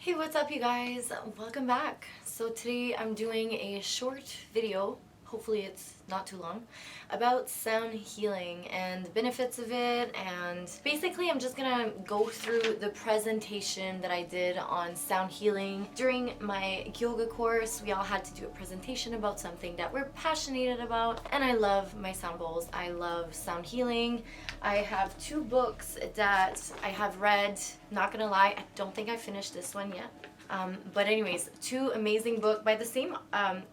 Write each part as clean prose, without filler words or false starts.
Hey, what's up you guys? Welcome back. So today I'm doing a short video, hopefully it's not too long, about sound healing and the benefits of it, and basically I'm just gonna go through the presentation that I did on sound healing. During my yoga course, we all had to do a presentation about something that we're passionate about, and I love my sound bowls. I love sound healing. I have two books that I have read. Not gonna lie, I don't think I finished this one yet. But anyways, two amazing books by the same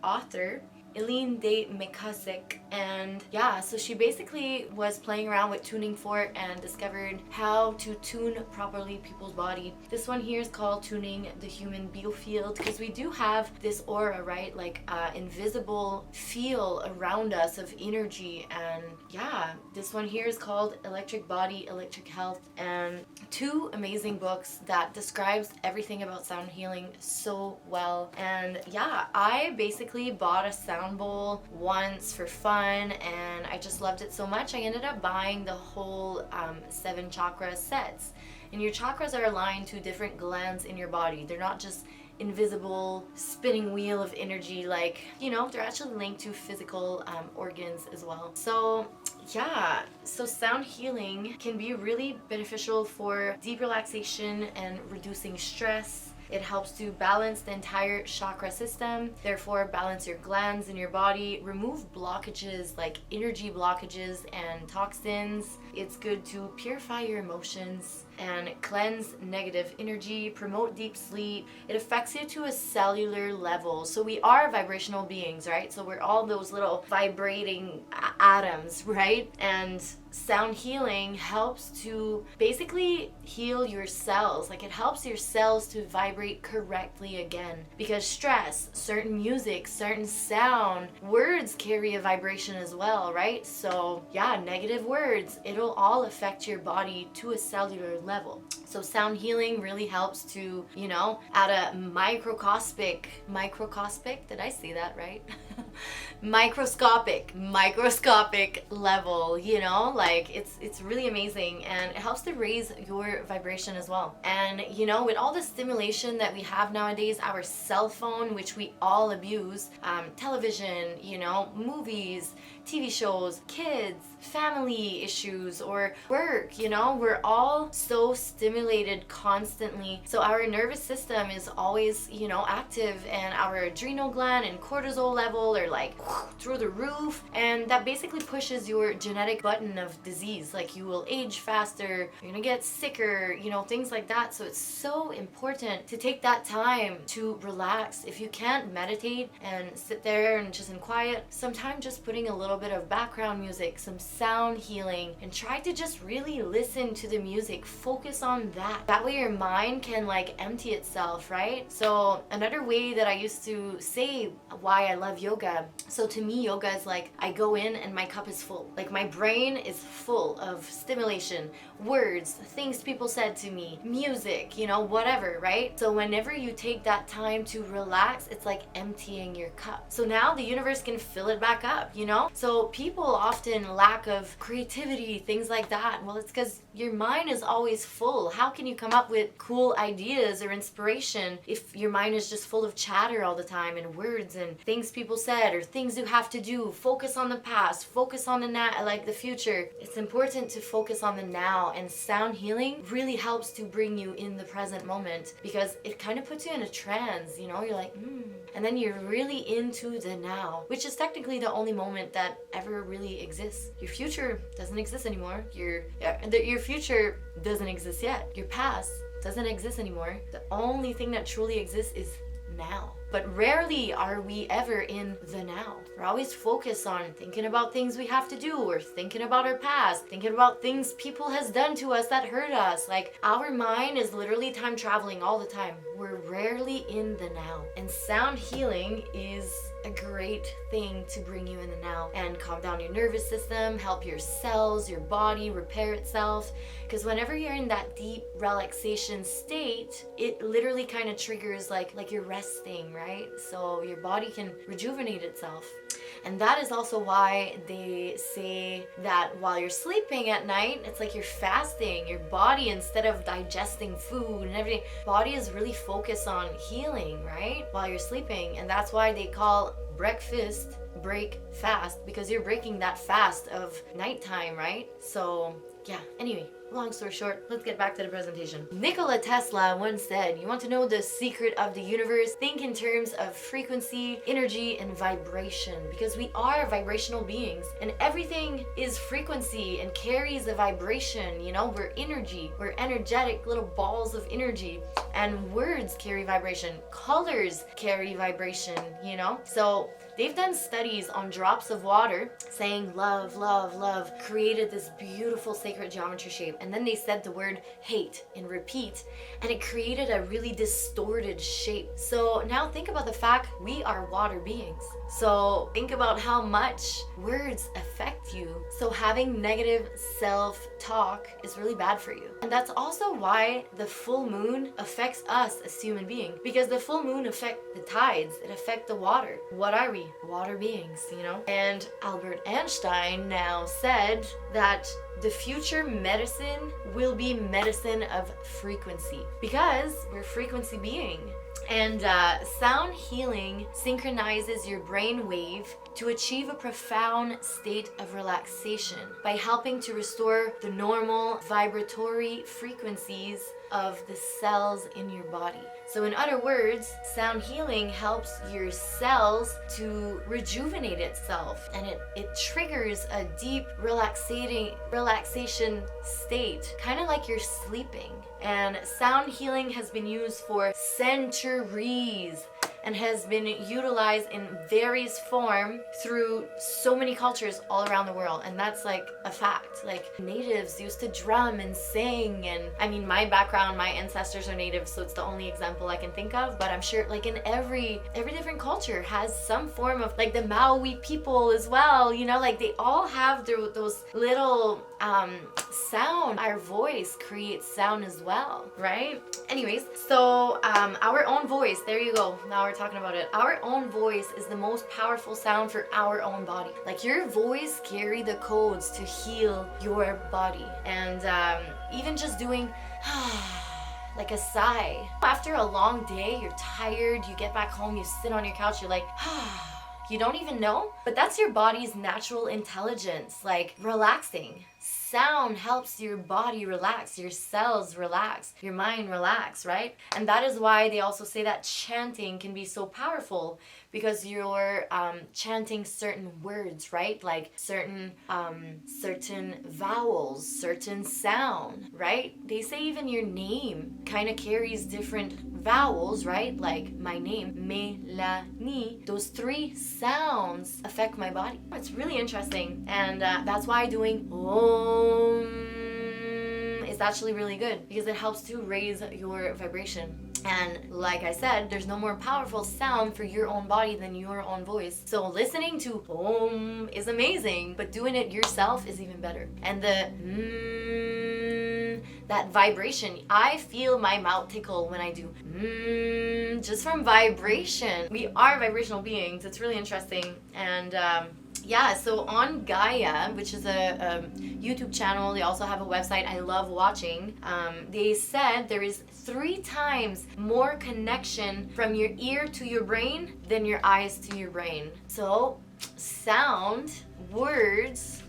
author, Eileen de McCusick. And yeah, so she basically was playing around with tuning fork and discovered how to tune properly people's body. This one here is called Tuning the Human Biofield, because we do have this aura, right? Like invisible feel around us of energy. And yeah, this one here is called Electric Body, Electric Health, and two amazing books that describes everything about sound healing so well. And yeah, I basically bought a sound bowl once for fun, and I just loved it so much I ended up buying the whole 7 chakra sets. And your chakras are aligned to different glands in your body. They're not just invisible spinning wheel of energy, like, you know, they're actually linked to physical organs as well. So yeah, so sound healing can be really beneficial for deep relaxation and reducing stress. It helps to balance the entire chakra system, therefore balance your glands in your body, remove blockages like energy blockages and toxins. It's good to purify your emotions and cleanse negative energy, promote deep sleep. It affects you to a cellular level. So we are vibrational beings, right? So we're all those little vibrating atoms, right? And sound healing helps to basically heal your cells. Like, it helps your cells to vibrate correctly again, because stress, certain music, certain sound, words carry a vibration as well, right? So yeah, negative words, it'll all affect your body to a cellular level. So sound healing really helps to, you know, at a microscopic, did I say that right? microscopic level, you know, like it's really amazing, and it helps to raise your vibration as well. And you know, with all the stimulation that we have nowadays, our cell phone, which we all abuse, television, you know, movies, TV shows, kids, family issues, or work, you know, we're all so stimulated constantly. So our nervous system is always, you know, active, and our adrenal gland and cortisol level are like through the roof, and that basically pushes your genetic button of disease. Like, you will age faster, you're gonna get sicker, you know, things like that. So it's so important to take that time to relax. If you can't meditate and sit there and just in quiet, sometimes just putting a little bit of background music, some sound healing, and try to just really listen to the music, focus on that way your mind can like empty itself, right? So another way that I used to say why I love yoga, so to me yoga is like, I go in and my cup is full. Like, my brain is full of stimulation, words, things people said to me, music, you know, whatever, right? So whenever you take that time to relax, it's like emptying your cup. So now the universe can fill it back up, you know? So people often lack of creativity, things like that. Well, it's because your mind is always full. How can you come up with cool ideas or inspiration if your mind is just full of chatter all the time, and words and things people said or things you have to do? Focus on the past, focus on the future. It's important to focus on the now, and sound healing really helps to bring you in the present moment, because it kind of puts you in a trance, you know? You're like, and then you're really into the now, which is technically the only moment that ever really exists. Your future doesn't exist anymore. Your future doesn't exist yet. Your past doesn't exist anymore. The only thing that truly exists is now. But rarely are we ever in the now. We're always focused on thinking about things we have to do, or thinking about our past, thinking about things people has done to us that hurt us. Like, our mind is literally time traveling all the time. We're rarely in the now. And sound healing is a great thing to bring you in the now and calm down your nervous system, help your cells, your body repair itself. Because whenever you're in that deep relaxation state, it literally kind of triggers like you're resting, right? So your body can rejuvenate itself. And that is also why they say that while you're sleeping at night, it's like you're fasting. Your body, instead of digesting food and everything, body is really focused on healing, right? While you're sleeping. And that's why they call breakfast break fast, because you're breaking that fast of nighttime, right? So yeah, anyway, long story short, let's get back to the presentation. Nikola Tesla once said, you want to know the secret of the universe? Think in terms of frequency, energy, and vibration, because we are vibrational beings and everything is frequency and carries a vibration. You know, we're energy, we're energetic little balls of energy, and words carry vibration, colors carry vibration, you know? So they've done studies on drops of water saying love, love, love created this beautiful sacred geometry shape. And then they said the word hate and repeat, and it created a really distorted shape. So now think about the fact we are water beings. So think about how much words affect you. So having negative self-talk is really bad for you. And that's also why the full moon affects us as human beings, because the full moon affects the tides, it affects the water. What are we? Water beings, you know? And Albert Einstein now said that the future medicine will be medicine of frequency, because we're frequency being. And sound healing synchronizes your brain wave to achieve a profound state of relaxation by helping to restore the normal vibratory frequencies of the cells in your body. So in other words, sound healing helps your cells to rejuvenate itself, and it triggers a deep relaxation state, kind of like you're sleeping. And sound healing has been used for centuries and has been utilized in various form through so many cultures all around the world. And that's like a fact. Like natives used to drum and sing, and I mean, my background, my ancestors are natives, so it's the only example I can think of, but I'm sure like in every different culture has some form of, like the Maui people as well, you know, like they all have those little sound. Our voice creates sound as well, right? Anyways, so our own voice, there you go, now we're talking about it. Our own voice is the most powerful sound for our own body. Like your voice carry the codes to heal your body. And even just doing like a sigh after a long day, you're tired, you get back home, you sit on your couch, you're like you don't even know, but that's your body's natural intelligence, like relaxing. Sound helps your body relax, your cells relax, your mind relax, right? And that is why they also say that chanting can be so powerful, because you're chanting certain words, right? Like certain vowels, certain sound, right? They say even your name kind of carries different vowels, right? Like my name, Melanie, those three sounds affect my body. It's really interesting, and that's why doing is actually really good, because it helps to raise your vibration. And like I said, there's no more powerful sound for your own body than your own voice. So listening to Om is amazing, but doing it yourself is even better. And the that vibration, I feel my mouth tickle when I do just from vibration. We are vibrational beings. It's really interesting. And yeah, so on Gaia, which is a YouTube channel, they also have a website I love watching. They said there is 3 times more connection from your ear to your brain than your eyes to your brain. So sound, words,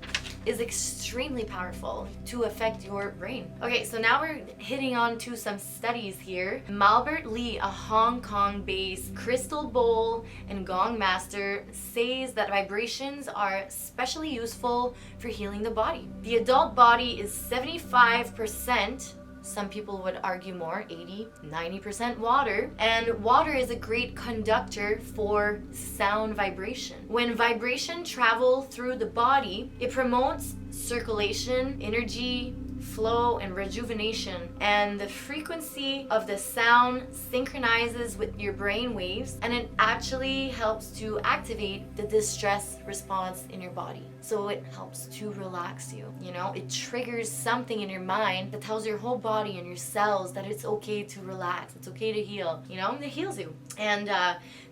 is extremely powerful to affect your brain. Okay, so now we're hitting on to some studies here. Malbert Lee, a Hong Kong-based crystal bowl and gong master, says that vibrations are especially useful for healing the body. The adult body is 75%, some people would argue more, 80, 90% water. And water is a great conductor for sound vibration. When vibration travels through the body, it promotes circulation, energy, flow, and rejuvenation. And the frequency of the sound synchronizes with your brain waves, and it actually helps to activate the distress response in your body. So it helps to relax you, you know? It triggers something in your mind that tells your whole body and your cells that it's okay to relax, it's okay to heal, you know? It heals you. And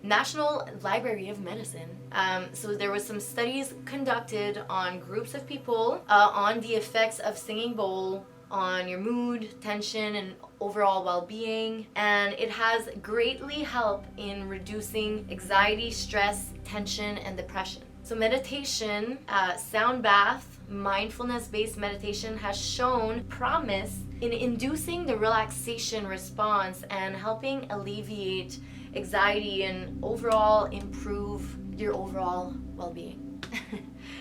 National Library of Medicine. So there was some studies conducted on groups of people on the effects of singing bowl on your mood, tension, and overall well-being, and it has greatly helped in reducing anxiety, stress, tension, and depression. So meditation, sound bath, mindfulness-based meditation has shown promise in inducing the relaxation response and helping alleviate anxiety and overall improve your overall well-being.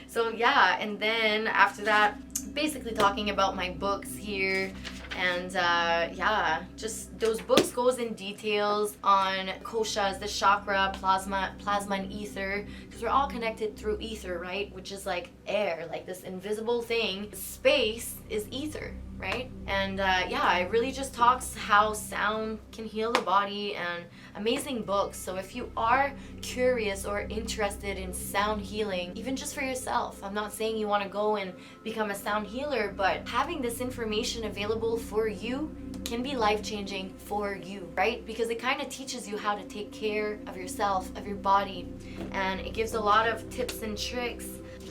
So yeah, and then after that, basically talking about my books here, and yeah, just those books goes in details on koshas, the chakra, plasma and ether, because we're all connected through ether, right? Which is like air, like this invisible thing. Space is ether, right? And yeah, it really just talks how sound can heal the body, and amazing books. So if you are curious or interested in sound healing, even just for yourself, I'm not saying you want to go and become a sound healer, but having this information available for you can be life-changing for you, right? Because it kind of teaches you how to take care of yourself, of your body, and it gives a lot of tips and tricks.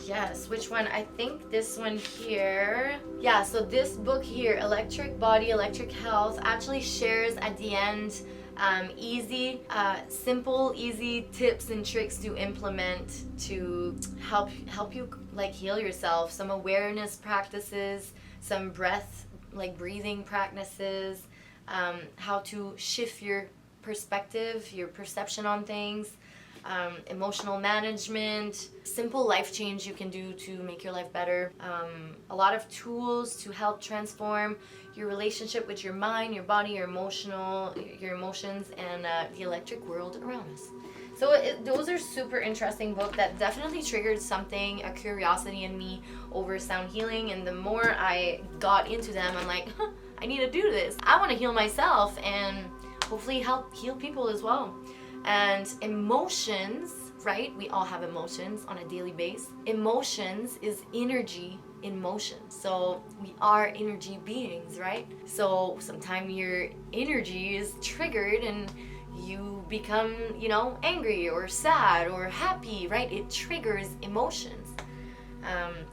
Yes, which one? I think this one here. Yeah, so this book here, Electric Body, Electric Health, actually shares at the end simple, easy tips and tricks to implement to help you like heal yourself. Some awareness practices, some breath, like breathing practices, how to shift your perspective, your perception on things. Emotional management, simple life change you can do to make your life better. A lot of tools to help transform your relationship with your mind, your body, your emotions, and the electric world around us. So those are super interesting books that definitely triggered something, a curiosity in me over sound healing. And the more I got into them, I'm like, I need to do this. I want to heal myself and hopefully help heal people as well. And emotions, right? We all have emotions on a daily basis. Emotions is energy in motion. So we are energy beings, right? So sometimes your energy is triggered and you become, you know, angry or sad or happy, right? It triggers emotions.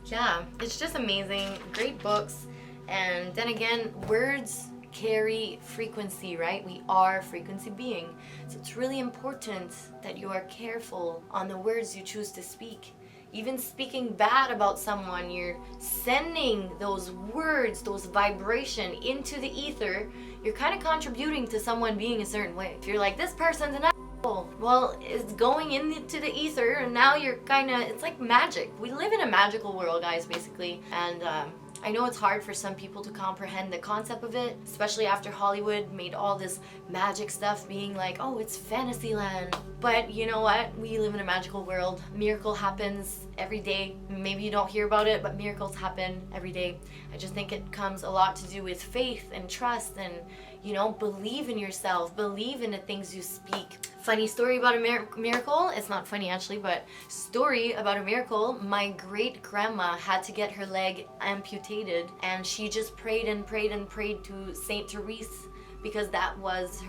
Yeah, it's just amazing. Great books. And then again, words carry frequency, right? We are frequency being. So it's really important that you are careful on the words you choose to speak. Even speaking bad about someone, you're sending those words, those vibration into the ether. You're kind of contributing to someone being a certain way. If you're like, this person's an asshole, well, it's going into the ether, and now you're kind of, it's like magic. We live in a magical world, guys, basically. And I know it's hard for some people to comprehend the concept of it, especially after Hollywood made all this magic stuff being like, oh, it's fantasy land. But you know what? We live in a magical world. Miracle happens every day. Maybe you don't hear about it, but miracles happen every day. I just think it comes a lot to do with faith and trust and, you know, believe in yourself, believe in the things you speak. Funny story about a miracle. It's not funny actually, but story about a miracle. My great grandma had to get her leg amputated, and she just prayed and prayed and prayed to Saint Therese, because that was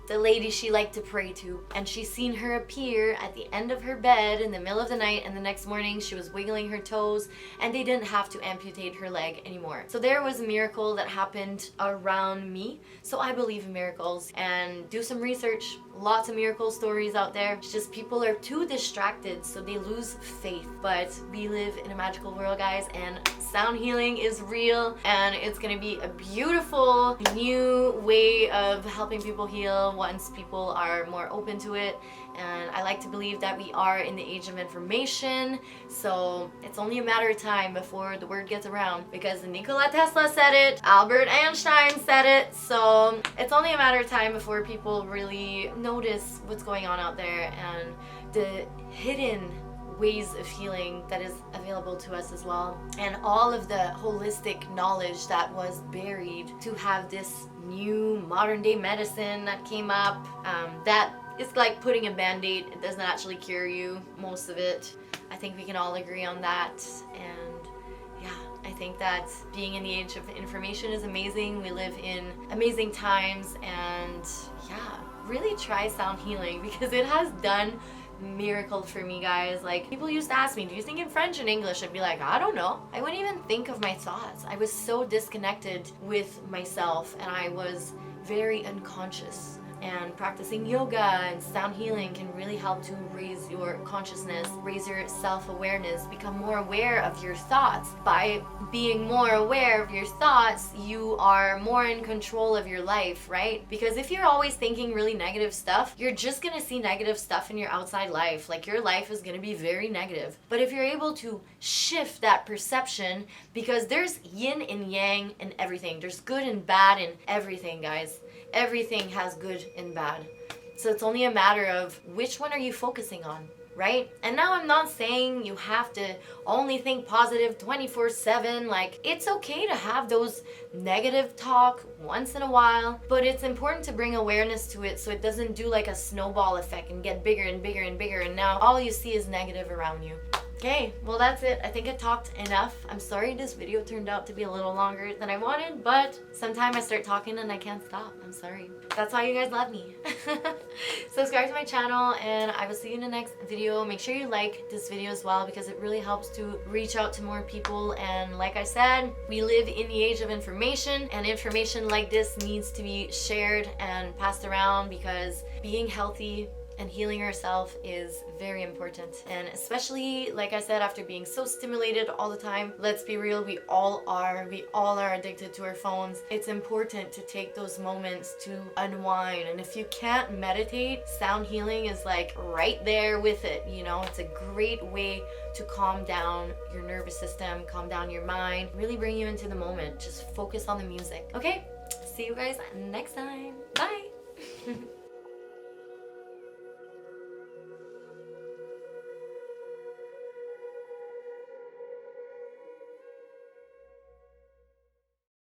the lady she liked to pray to. And she seen her appear at the end of her bed in the middle of the night, and the next morning she was wiggling her toes, and they didn't have to amputate her leg anymore. So there was a miracle that happened around me. So I believe in miracles, and do some research. Lots of miracle stories out there. It's just people are too distracted, so they lose faith. But we live in a magical world, guys, and sound healing is real, and it's gonna be a beautiful new way of helping people heal once people are more open to it. And I like to believe that we are in the age of information, so it's only a matter of time before the word gets around, because Nikola Tesla said it, Albert Einstein said it, so it's only a matter of time before people really notice what's going on out there and the hidden ways of healing that is available to us as well, and all of the holistic knowledge that was buried to have this new modern day medicine that came up, that is like putting a band-aid. It doesn't actually cure you, most of it. I think we can all agree on that. And yeah, I think that being in the age of information is amazing. We live in amazing times, and yeah, really try sound healing because it has done miracle for me, guys. Like, people used to ask me, do you think in French and English? I'd be like, I don't know. I wouldn't even think of my thoughts. I was so disconnected with myself, and I was very unconscious. And practicing yoga and sound healing can really help to raise your consciousness, raise your self-awareness, become more aware of your thoughts. By being more aware of your thoughts, you are more in control of your life, right? Because if you're always thinking really negative stuff, you're just gonna see negative stuff in your outside life. Like, your life is gonna be very negative. But if you're able to shift that perception, because there's yin and yang in everything, there's good and bad in everything, guys. Everything has good and bad. So it's only a matter of which one are you focusing on, right? And now I'm not saying you have to only think positive 24/7. Like, it's okay to have those negative talk once in a while, but it's important to bring awareness to it so it doesn't do like a snowball effect and get bigger and bigger and bigger, and now all you see is negative around you. Okay, well, that's it. I think I talked enough. I'm sorry this video turned out to be a little longer than I wanted, but sometimes I start talking and I can't stop. I'm sorry. That's why you guys love me. Subscribe to my channel, and I will see you in the next video. Make sure you like this video as well, because it really helps to reach out to more people. And like I said, we live in the age of information, and information like this needs to be shared and passed around, because being healthy and healing ourselves is very important. And especially, like I said, after being so stimulated all the time, let's be real, we all are addicted to our phones. It's important to take those moments to unwind. And if you can't meditate, sound healing is like right there with it. You know, it's a great way to calm down your nervous system, calm down your mind, really bring you into the moment. Just focus on the music. Okay, see you guys next time. Bye.